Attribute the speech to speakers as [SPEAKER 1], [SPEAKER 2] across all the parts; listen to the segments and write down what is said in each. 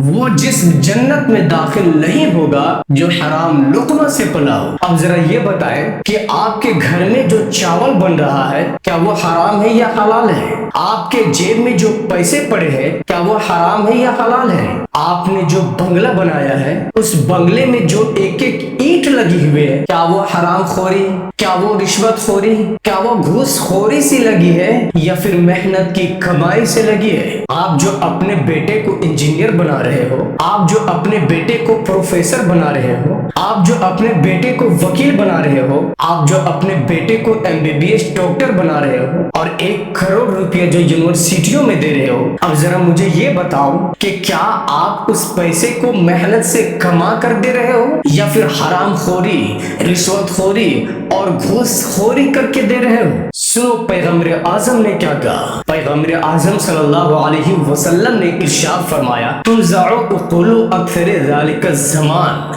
[SPEAKER 1] وہ جسم جنت میں داخل نہیں ہوگا جو حرام لقمہ سے پلا ہو۔ اب ذرا یہ بتائیں کہ آپ کے گھر میں جو چاول بن رہا ہے کیا وہ حرام ہے یا حلال ہے؟ آپ کے جیب میں جو پیسے پڑے ہیں کیا وہ حرام ہے یا حلال ہے؟ آپ نے جو بنگلہ بنایا ہے اس بنگلے میں جو ایک ایک اینٹ لگی ہوئی ہے کیا وہ حرام خوری، کیا وہ رشوت خوری، کیا وہ گھوس خوری سی لگی ہے یا پھر محنت کی کمائی سے لگی ہے؟ آپ جو اپنے بیٹے کو انجینئر بنا رہے ہو، آپ جو اپنے بیٹے کو پروفیسر بنا رہے ہو، آپ جو اپنے بیٹے کو وکیل بنا رہے ہو، آپ جو اپنے بیٹے کو MBBS ڈاکٹر بنا رہے ہو اور 1 کروڑ روپے جو یونیورسٹیوں میں دے رہے ہو، اب ذرا مجھے یہ بتاؤ کہ کیا آپ اس پیسے کو محنت سے کما کر دے رہے ہو یا پھر حرام خوری، رشوت خوری اور گھوس خوری کر کے دے رہے ہو؟ سنو پیغمبر اعظم نے کیا کہا۔ پیغمبر اعظم صلی اللہ علیہ وسلم نے ارشاد فرمایا تنزع عقول اکثر ذلک الزمان،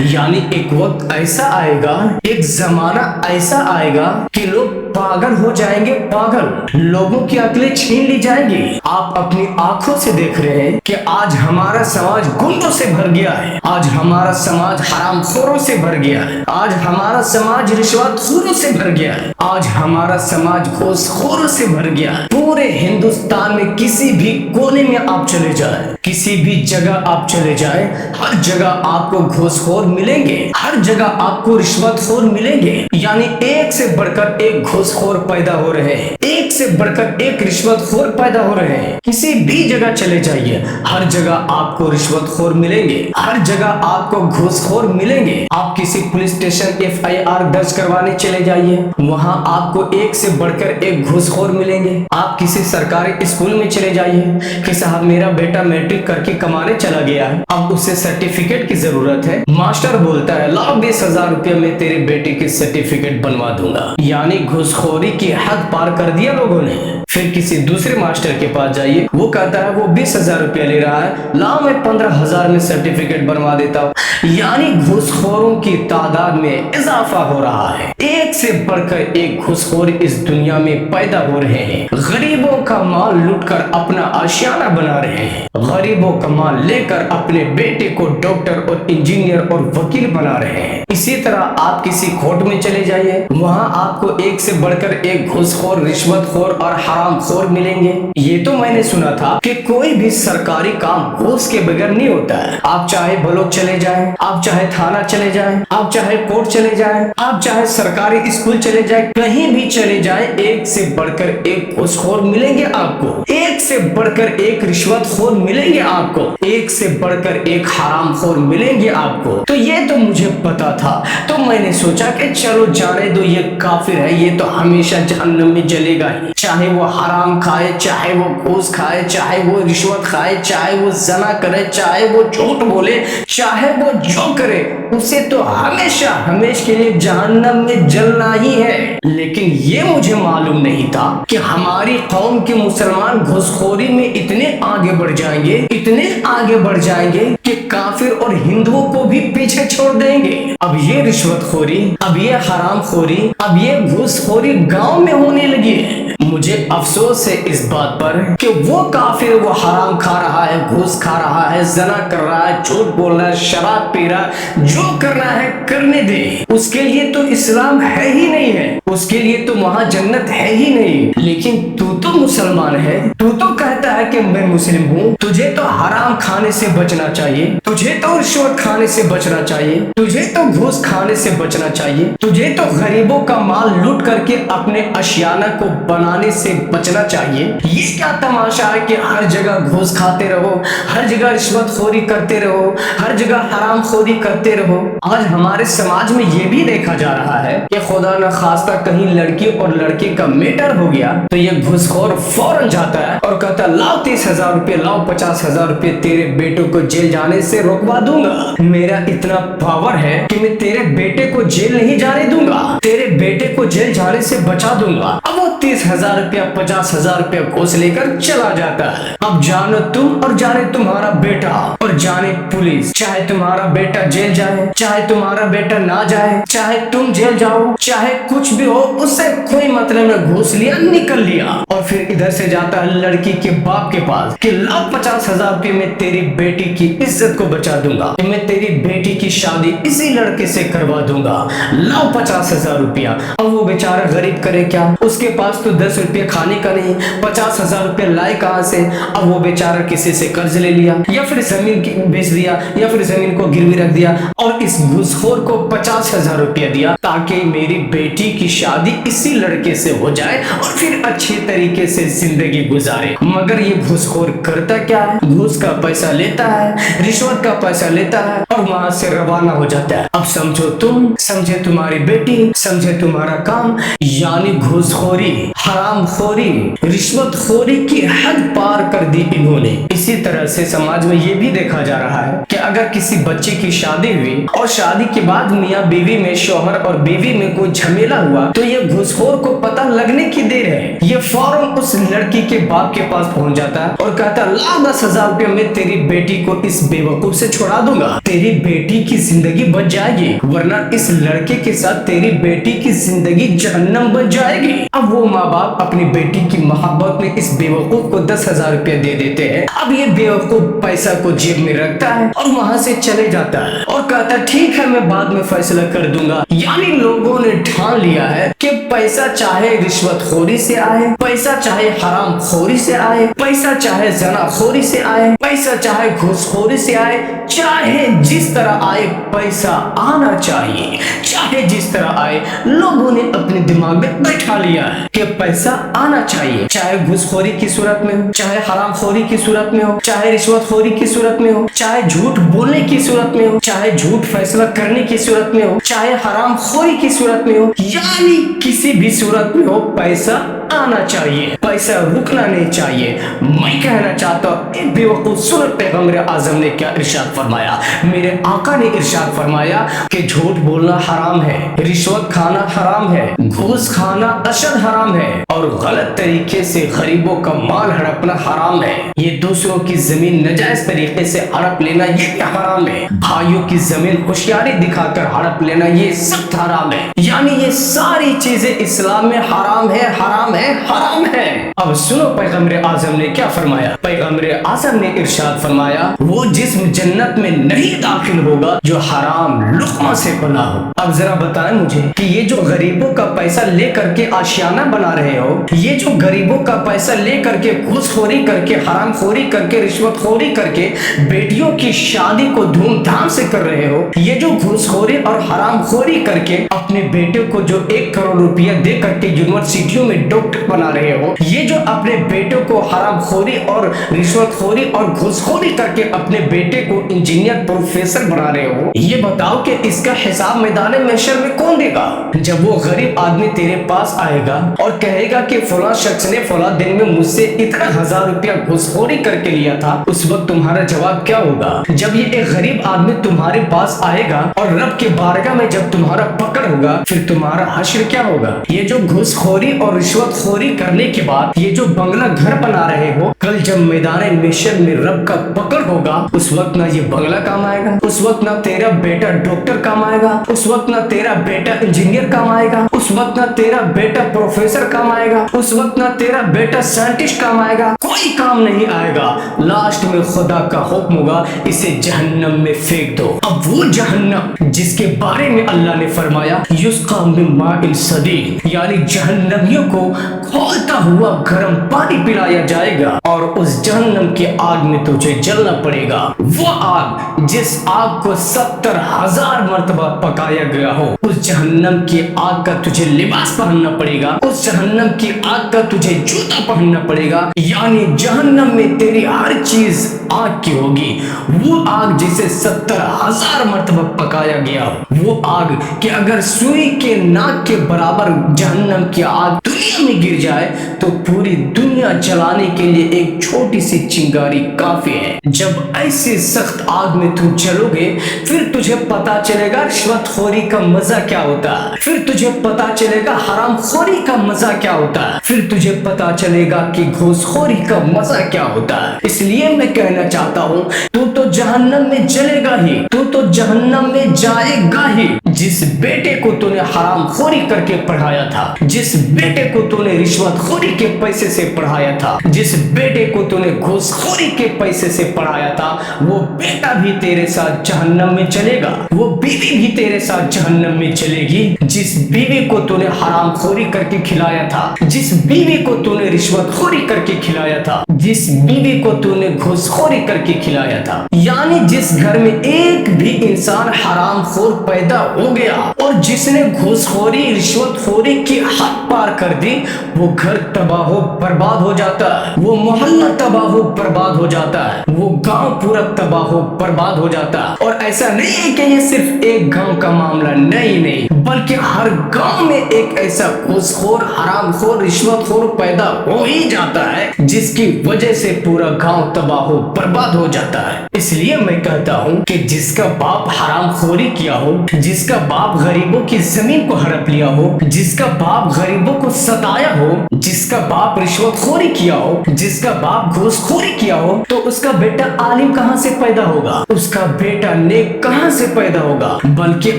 [SPEAKER 1] یعنی ایک وقت ایسا آئے گا، ایک زمانہ ایسا آئے گا کہ لوگ پاگل ہو جائیں گے، پاگل، لوگوں کی عقلیں چھین لی جائیں گی۔ آپ اپنی آنکھوں سے دیکھ رہے ہیں کہ آج ہمارا سماج گنڈوں سے بھر گیا ہے، آج ہمارا سماج حرام خوروں سے بھر گیا ہے، آج ہمارا سماج رشوت خوروں سے بھر گیا ہے، آج ہمارا سماج گھوس خوروں سے بھر گیا ہے۔ پورے ہندوستان میں کسی بھی کونے میں آپ چلے جائیں، کسی بھی جگہ آپ چلے جائیں، ہر جگہ آپ کو گھوس خور ملیں گے، ہر جگہ آپ کو رشوت خور ملیں گے، یعنی ایک سے بڑھ کر ایک گھوس خور پیدا ہو رہے ہیں، ایک سے بڑھ کر ایک رشوت خور پیدا ہو رہے ہیں۔ کسی بھی جگہ چلے جائیے، ہر جگہ آپ کو رشوت خور ملیں گے، ہر جگہ آپ کو گھوس خور ملیں گے۔ آپ کسی پولیس اسٹیشن FIR درج کروانے چلے جائیے، وہاں آپ کو ایک سے بڑھ کر ایک گھوس خور ملیں گے۔ آپ کسی سرکاری اسکول میں چلے جائیے کہ صاحب میرا بیٹا میٹرک کر کے کمانے چلا گیا ہے، اب اسے سرٹیفکیٹ کی ضرورت ہے، ماسٹر بولتا ہے لاؤ 20,000 روپے میں تیرے بیٹے کی سرٹیفکیٹ بنوا دوں گا، یعنی گھوس خوری کی حد پار کر دیا لوگوں نے۔ پھر کسی دوسرے ماسٹر کے پاس جائیے، وہ کہتا ہے وہ 20,000 روپے لے رہا ہے، لاؤ میں 15,000 میں سرٹیفکیٹ بنوا دیتا ہوں، یعنی گھوس خوروں کی تعداد میں اضافہ ہو رہا ہے۔ ایک سے بڑھ کر ایک گھوس خور اس دنیا میں پیدا ہو رہے ہیں، غریبوں کا مال لوٹ کر اپنا آشیانہ بنا رہے ہیں، غریبوں کا مال لے کر اپنے بیٹے کو ڈاکٹر اور انجینئر اور وکیل بنا رہے ہیں۔ اسی طرح آپ کسی کورٹ میں چلے جائیے، وہاں آپ کو ایک سے بڑھ کر ایک گھوس خور، رشوت خور اور حرام خور ملیں گے۔ یہ تو میں نے سنا تھا کہ کوئی بھی سرکاری کام گھوس کے بغیر نہیں ہوتا ہے۔ آپ چاہے بلوک چلے جائیں، آپ چاہے تھانہ چلے جائیں، آپ چاہے کورٹ چلے جائیں، آپ چاہے سرکاری اسکول چلے جائیں، کہیں بھی چلے جائیں، ایک سے بڑھ کر ایک گھوس خور ملیں گے آپ کو، ایک سے بڑھ کر ایک رشوت خور ملیں گے آپ کو، ایک سے بڑھ کر ایک حرام خور ملیں گے آپ کو۔ تو یہ تو مجھے پتا تھا، تو میں نے سوچا کہ چلو جانے دو، یہ کافر ہے، یہ تو ہمیشہ جہنم میں جلے گا ہی، چاہے وہ حرام کھائے، چاہے وہ گھوس کھائے، چاہے وہ رشوت کھائے، چاہے وہ زنا کرے، چاہے وہ جھوٹ بولے، چاہے وہ جو کرے، اسے تو ہمیشہ ہمیشہ کے لیے جہنم میں جلنا ہی ہے۔ لیکن یہ مجھے معلوم نہیں تھا کہ ہماری قوم کے مسلمان گھوس خوری میں اتنے آگے بڑھ جائیں گے، اتنے آگے بڑھ جائیں گے کہ کافر اور ہندوؤں کو بھی پیچھے چھوڑ دیں گے۔ اب یہ رشوت خوری، اب یہ حرام خوری، اب یہ گھوس خوری گاؤں میں ہونے لگی ہے۔ مجھے افسوس ہے اس بات پر کہ وہ کافر وہ حرام کھا رہا ہے، گھوس کھا رہا ہے، زنا کر رہا ہے، جھوٹ بول رہا ہے، شراب پی رہا ہے، جو کرنا ہے کرنے دے، اس کے لیے تو اسلام ہے ہی نہیں ہے، اس کے لیے تو وہاں جنت ہے ہی نہیں۔ لیکن تو مسلمان ہے، تو کہتا ہے کہ میں مسلم ہوں، تجھے تو حرام کھانے سے بچنا چاہیے، تجھے تو رشوت کھانے سے بچنا چاہیے، تجھے تو گھوس کھانے سے بچنا چاہیے، تجھے تو غریبوں کا مال لوٹ کر کے اپنے اشیانہ کو بنانے سے بچنا چاہیے۔ یہ کیا تماشا ہے کہ ہر جگہ گھوس کھاتے رہو، ہر جگہ رشوت خوری کرتے رہو، ہر جگہ حرام خوری کرتے رہو۔ آج ہمارے سماج میں یہ بھی دیکھا جا رہا ہے کہ خدا نخواستہ کہیں لڑکی اور لڑکے کا میٹر ہو گیا تو یہ گھوس خور فوراً جاتا ہے اور کہتا ہے لاؤ 30,000 روپے، لاؤ 50,000 روپے، تیرے بیٹوں کو جیل جانے سے روکوا دوں گا، میرا اتنا پاور ہے کہ میں تیرے بیٹے کو جیل نہیں جانے دوں گا، تیرے بیٹے کو جیل جانے سے بچا دوں گا۔ اب وہ 30,000 روپیہ 50,000 روپیہ گھوس لے کر چلا جاتا ہے۔ اب جانے تم اور جانے تمہارا بیٹا اور जाने पुलिस, चाहे तुम्हारा बेटा जेल जाए, चाहे तुम्हारा बेटा ना जाए, चाहे तुम जेल जाओ, चाहे कुछ भी हो, उससे कोई मतलब न, घूस लिया निकल लिया। और फिर इधर से जाता है लड़की के बाप के पास कि लाओ 50,000 रुपये में तेरी बेटी की इज्जत को बचा दूंगा, मैं तेरी बेटी की शादी इसी लड़के से करवा दूंगा, लाओ 50,000 रुपया। अब वो बेचारा गरीब करे क्या, उसके पास तो 10 रुपये खाने का नहीं, 50,000 रुपये लाए कहाँ से। अब वो बेचारा किसी से कर्ज ले लिया, या फिर जमीन बेच दिया, या फिर जमीन को गिरवी रख दिया और इस घूसखोर को 50,000 रुपया दिया ताकि मेरी बेटी की शादी इसी लड़के से हो जाए और फिर अच्छे तरीके से जिंदगी गुजारे। मगर ये घूसखोर करता क्या है, घूस का पैसा लेता है, रिश्वत का पैसा लेता है और वहां से रवाना हो जाता है। अब समझो तुम, समझे तुम्हारी बेटी, समझे तुम्हारा काम, यानी घूसखोरी, हरामखोरी, रिश्वतखोरी की हद पार कर दी इन्होंने। इसी तरह से समाज में ये भी देखा जा रहा है कि अगर किसी बच्चे की शादी हुई और शादी के बाद मियाँ बीवी में, शौहर और बीवी में कोई झमेला हुआ तो ये घूसखोर को पता लगने की देर है, ये फौरन उस लड़की के बाप के पास पहुंच जाता है और कहता है ला 10,000 रुपये में तेरी बेटी को इस बेवकूफ से छुड़ा दूंगा, तेरी बेटी की जिंदगी बच जाएगी, वरना इस लड़के के साथ तेरी बेटी की जिंदगी जहन्नम बन जाएगी। अब वो माँ बाप अपनी बेटी की मोहब्बत में इस बेवकूफ को 10,000 रुपये दे देते हैं। अब ये बेवकूफ पैसा को जेब में रखता है और वहां से चले जाता है और कहता है ठीक है मैं बाद में फैसला कर दूंगा। यानी लोगों ने ठान लिया है कि पैसा चाहे रिश्वतखोरी से आए, पैसा चाहे हरामखोरी से आए, पैसा चाहे जनाखोरी से आए, पैसा चाहे घूसखोरी से आए, चाहे जिस तरह आए पैसा आना चाहिए, चाहे जिस तरह आए। लोगों ने अपने दिमाग में बैठा लिया है कि पैसा आना चाहिए, चाहे घूसखोरी की सूरत में हो, चाहे हरामखोरी की सूरत में हो, चाहे रिश्वतखोरी की सूरत में हो, चाहे झूठ बोलने की सूरत में हो, चाहे झूठ फैसला करने की सूरत में हो, चाहे हरामखोरी की सूरत में हो, यानी किसी भी सूरत में हो पैसा आना चाहिए, पैसा रुकना नहीं चाहिए। मैं कहना चाहता हूँ एक बेवकूफ सूरत पैगंबर आजम ने क्या इरशाद फरमाया, मेरे आका ने इरशाद फरमाया कि झूठ बोलना हराम है, रिश्वत खाना हराम है, घूस खाना अशद हराम है और गलत तरीके से गरीबों का माल हड़पना हराम है। ये दूसरों की जमीन नजायज तरीके से हड़प लेना ये हराम है। भाइयों की जमीन होशियारी दिखाकर हड़प लेना ये सख्त हराम है। यानी ये सारी चीजें इस्लाम में हराम है, हराम है, हराम है। अब सुनो पैगंबर आजम ने क्या फरमाया। पैगंबर आजम ने इरशाद फरमाया वो जिस्म जन्नत में नहीं दाखिल होगा जो हराम लुक़मा से पला हो। अब जरा बताएं मुझे कि ये जो गरीबों का पैसा ले करके आशियाना बना रहे हो, ये जो गरीबों का पैसा ले करके घूसखोरी करके, हरामखोरी करके, रिश्वतखोरी करके बेटियों की शादी को धूमधाम से कर रहे हो, ये जो घूसखोरी और हरामखोरी करके अपने बेटे को जो 1 करोड़ रुपया दे करके यूनिवर्सिटियों में डॉक्टर बना रहे हो, ये जो अपने बेटों को हरामखोरी और रिश्वतखोरी और घूसखोरी करके अपने बेटे को इंजीनियर प्रोफेसर बना रहे हो, ये बताओ कि इसका हिसाब मैदान महशर में कौन देगा। जब वो गरीब आदमी तेरे पास आएगा और कहेगा कि फला शख्स ने फला दिन में मुझसे इतना 1,000 रुपया घूसखोरी करके लिया था, उस वक्त तुम्हारा जवाब क्या होगा। जब ये एक गरीब आदमी तुम्हारे पास आएगा और रब के बारगाह में जब तुम्हारा पकड़ होगा, फिर तुम्हारा हश्र क्या होगा। ये जो घूसखोरी और रिश्वतखोरी करने के बाद ये जो बंगला घर बना रहे हो, कल जब मैदान महशर में रब का पकड़ होगा, उस वक्त ना ये बंगला काम आएगा, उस वक्त ना तेरा बेटा डॉक्टर काम आएगा, उस वक्त ना तेरा बेटा इंजीनियर काम आएगा, उस वक्त ना तेरा बेटा प्रोफेसर काम आएगा, उस वक्त ना तेरा बेटा साइंटिस्ट काम आएगा, कोई काम नहीं आएगा। लास्ट में खुदा का हुक्म होगा इसे जहन्नम में फेंक दो। अब वो जहन्नम जिसके बारे में अल्लाह ने फरमाया युस्का मिन माइन सदीद, यानी जहन्नमियों को खौलता हुआ गर्म पानी पिलाया जाएगा और उस जहन्नम की आग में तुझे जलना पड़ेगा। वो आग जिस आग को 70,000 मर्तबा पकाया गया हो, उस जहन्नम की आग का तुझे लिबास पहनना पड़ेगा, उस जहन्नम की आग का तुझे जूता पहनना पड़ेगा। यानी जहन्नम में तेरी हर चीज आग की होगी। वो आग जिसे 70,000 मर्तबा पकाया गया हो, वो आग कि अगर सुई के नाक के बराबर जहन्नम की आग दुनिया में गिर जाए तो पूरी दुनिया जलाने के लिए एक छोटी सी चिंगारी काफी है। जब ऐसी सख्त आग में तू जलोगे, फिर तुझे पता चलेगा रिश्वतखोरी का मजा क्या होता है, फिर तुझे पता चलेगा हरामखोरी का मजा क्या होता है, फिर तुझे पता चलेगा कि घूसखोरी का मजा क्या होता है। इसलिए मैं कहना कहना चाहता हूँ, तू तो जहन्नम में जलेगा ही, तू तो जहन्नम में जाएगा ही। जिस बेटे को तूने हराम खोरी करके पढ़ाया था, जिस बेटे को तूने रिश्वतखोरी के पैसे से पढ़ाया था, जिस बेटे को तूने घूसखोरी के पैसे से पढ़ाया था, वो बेटा भी तेरे साथ जहन्नम में चलेगा, वो बीवी भी तेरे साथ जहन्नम में चलेगी। जिस बीवी को तूने हराम खोरी करके खिलाया था, जिस बीवी को तूने रिश्वतखोरी करके खिलाया था, जिस बीवी को तूने घूसखोरी करके खिलाया था, यानी जिस घर में एक भी इंसान हराम खोर पैदा हो गया और जिसने घूसखोरी रिश्वतखोरी की हद पार कर दी, वो घर तबाह बर्बाद हो जाता है, वो मोहल्ला तबाह बर्बाद हो जाता है, वो गांव पूरा तबाह बर्बाद हो जाता है। और ऐसा नहीं है कि ये सिर्फ एक गांव का मामला, नहीं, बल्कि हर गांव में एक ऐसा घूसखोर हरामखोर रिश्वतखोर पैदा हो ही जाता है, जिसकी वजह से पूरा गांव तबाह बर्बाद हो जाता है। इसलिए मैं कहता हूँ कि जिसका बाप हरामखोरी किया हो, जिसका बाप गरीबों की जमीन को हड़प लिया हो, जिसका बाप गरीबों को सताया हो, जिसका बाप रिश्वतखोरी किया हो, जिसका बाप घूसखोरी किया हो, तो उसका बेटा आलिम कहाँ से पैदा होगा, उसका बेटा नेक कहाँ से पैदा होगा। बल्कि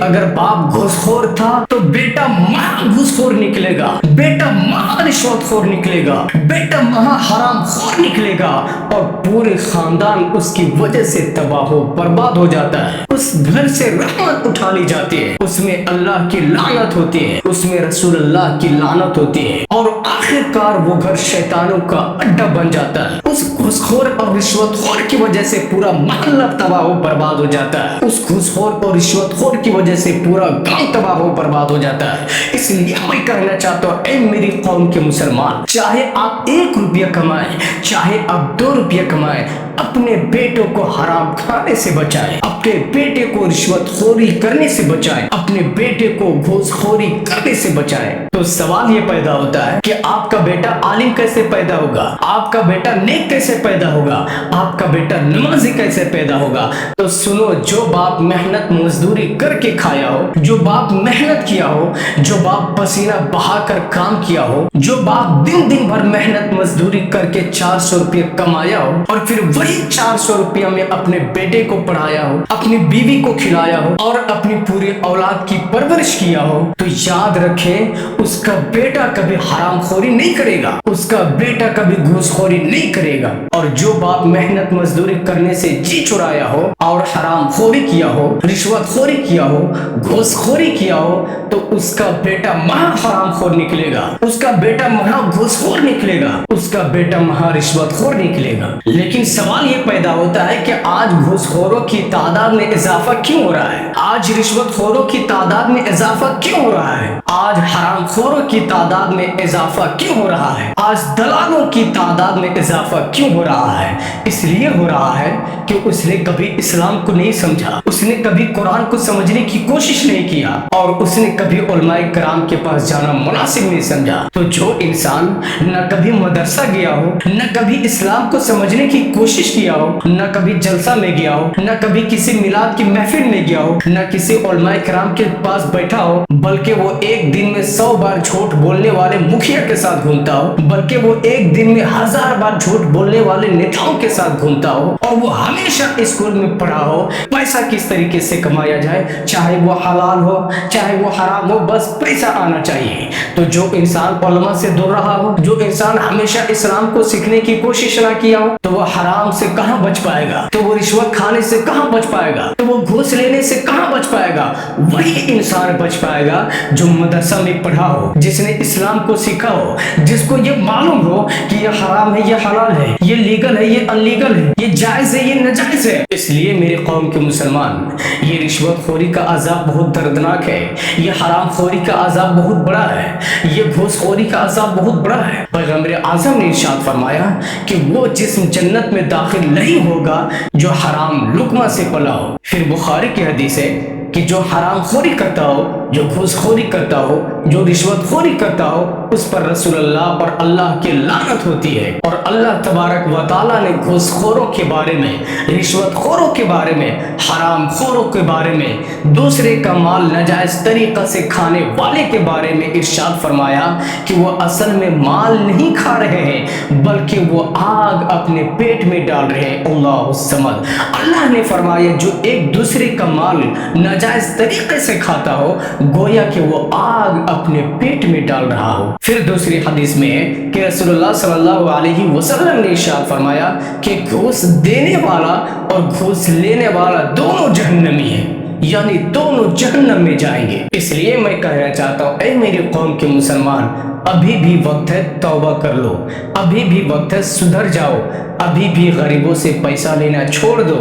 [SPEAKER 1] अगर बाप घूसखोर था तो बेटा महा घूसखोर निकलेगा, बेटा महा रिश्वतखोर निकलेगा, बेटा महा हरामखोर निकलेगा और पूरे खानदान उसकी वजह से तबाह बर्बाद हो जाता है। उस घर से रहमत उठा ली जाती है, उसमें अल्लाह की लानत होती है, उसमें रसूलुल्लाह की लानत होती है और आखिरकार वो घर शैतानों का अड्डा बन जाता है। उस घूसखोर और रिश्वतखोर की वजह से पूरा मोहल्ला तबाह बर्बाद हो जाता है, उस घूसखोर और रिश्वतखोर की वजह से पूरा गांव तबाह बर्बाद हो जाता है। इसलिए मैं कहना चाहता हूँ, ऐ मेरी कौम के मुसलमान, चाहे आप 1 रुपया कमाएं, चाहे आप 2 रुपया कमाएं, अपने बेटों को हराम खाने से बचाएं, अपने बेटे को रिश्वतखोरी करने से बचाएं, अपने बेटे को घूसखोरी करने से बचाएं। तो सवाल ये पैदा होता है कि आपका बेटा आलिम कैसे पैदा होगा, आपका बेटा नेक कैसे पैदा होगा, आपका बेटा नमाजी कैसे पैदा होगा। तो सुनो, जो बाप मेहनत मजदूरी करके खाया हो, जो बाप मेहनत किया हो, जो बाप पसीना बहाकर काम किया हो, जो बाप दिन दिन भर मेहनत मजदूरी करके 400 रुपये कमाया हो और फिर वही 400 रुपया में अपने बेटे को पढ़ाया हो, अपनी बीवी को खिलाया हो और अपनी पूरी औलाद की परवरिश किया हो, तो याद रखें, उसका बेटा कभी हरामखोरी नहीं करेगा, उसका बेटा कभी घूसखोरी नहीं करेगा। और जो बाप मेहनत मजदूरी करने से जी चुराया हो और हरामखोरी किया हो, रिश्वतखोरी किया हो, घूसखोरी किया हो, तो उसका बेटा महा हरामखोर निकलेगा, उसका बेटा महा घूसखोर निकलेगा, उसका बेटा महा रिश्वतखोर निकलेगा। लेकिन सवाल ये पैदा होता है कि आज घूसखोरों की तादाद में इजाफा क्यों हो रहा है, आज रिश्वतखोरों की तादाद में इजाफा क्यों हो रहा है, आज हरामखोरों की तादाद में इजाफा क्यों हो रहा है, आज दलालों की तादाद में इजाफा क्यों हो रहा है। इसलिए हो रहा है कि उसने कभी इस्लाम को नहीं समझा, उसने कभी कुरान को समझने की कोशिश नहीं किया और उसने कभी उलमाए कराम के पास जाना मुनासिब नहीं समझा। तो जो इंसान न कभी मदरसा गया हो, न कभी इस्लाम को समझने की कोशिश किया हो, न कभी जलसा में गया हो, न कभी किसी मिलाद की महफिल में गया हो, न किसी उलमाए कराम के पास बैठा हो, बल्कि वो एक दिन में 100 बार झूठ बोलने वाले मुखिया के साथ घूमता हो, बल्कि वो एक दिन में 1000 बार झूठ बोलने वाले नेताओं के साथ घूमता हो और वो हमेशा स्कूल में पढ़ा हो पैसा किस तरीके से कमाया जाए, चाहे वो हलाल हो चाहे वो हराम हो, बस पैसा आना चाहिए। तो जो इंसान उलमा से दूर रहा हो, जो इंसान हमेशा इस्लाम को सीखने की कोशिश ना किया हो, तो वो हराम से कहां बच पाएगा, तो वो रिश्वत खाने से कहां बच पाएगा, तो वो घूस लेने से कहां बच पाएगा। वही इंसान बच पाएगा जो मदरसा में पढ़ा हो, जिसने इस्लाम को सीखा हो, जिसको ये मालूम हो कि ये हराम है, ये हलाल है, ये लीगल है, ये अनलीगल है, ये जायज है, ये नाजायज है। इसलिए मेरे कौम के मुसलमान, ये रिश्वतखोरी का अजाब बहुत दर्दनाक है, ये हरामखोरी का अजाब बहुत बड़ा है, ये घूसखोरी का अजाब बहुत बड़ा है। पैगंबर आज़म ने इरशाद फरमाया कि वो जिस्म जन्नत में दाखिल नहीं होगा जो हराम लुकमा से पला हो। फिर बुखारी की हदीस है कि जो हरामखोरी करता हो, जो घूसखोरी करता हो, जो रिश्वतखोरी करता हो उस पर रसूलुल्लाह और अल्लाह की लानत होती है। और अल्लाह तबारक व तआला ने घूसखोरों के बारे में, रिश्वतखोरों के बारे में, हरामखोरों के बारे में, दूसरे का माल नाजायज तरीका से खाने वाले के बारे में इरशाद फरमाया कि वो असल में माल नहीं खा रहे हैं बल्कि वो आग अपने पेट में डाल रहे हैं। अल्लाहु समद। अल्लाह ने फरमाया जो एक दूसरे का माल नाजायज तरीके से खाता हो गोया कि वो आग अपने पेट में डाल रहा हो। फिर दूसरी हदीस में है कि रसूलुल्लाह सल्लल्लाहु अलैहि वसल्लम ने इरशाद फरमाया कि घूस देने वाला और घूस लेने वाला दोनों जहन्नमी है, यानी दोनों जहन्नम में जाएंगे। इसलिए मैं कहना चाहता हूँ ऐ मेरी कौम के मुसलमान, अभी भी वक्त है तौबा कर लो, अभी भी वक्त है सुधर जाओ, अभी भी गरीबों से पैसा लेना छोड़ दो,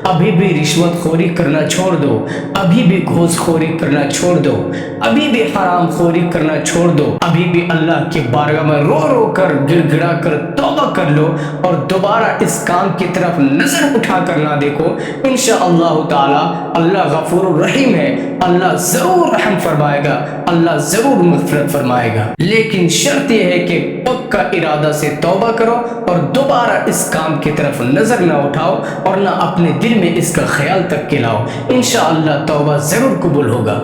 [SPEAKER 1] अभी भी रिश्वतखोरी करना छोड़ दो, अभी भी घूसखोरी करना छोड़ दो, अभी भी हरामखोरी करना छोड़ दो, अभी भी अल्लाह के बारगाह में रो रो कर गिड़गिड़ा कर तौबा कर लो और दोबारा इस काम की तरफ नजर उठा कर ना देखो। इंशाअल्लाह ताला अल्लाह गफूर रहीम है, अल्लाह जरूर रहम फरमाएगा, अल्लाह जरूर मग़फ़िरत फरमाएगा। लेकिन शर्त यह है कि पक्का इरादा से तौबा करो और दोबारा इस काम की तरफ नजर ना उठाओ और ना अपने दिल में इसका ख्याल तक के लाओ। इंशाअल्लाह तौबा जरूर कबूल होगा।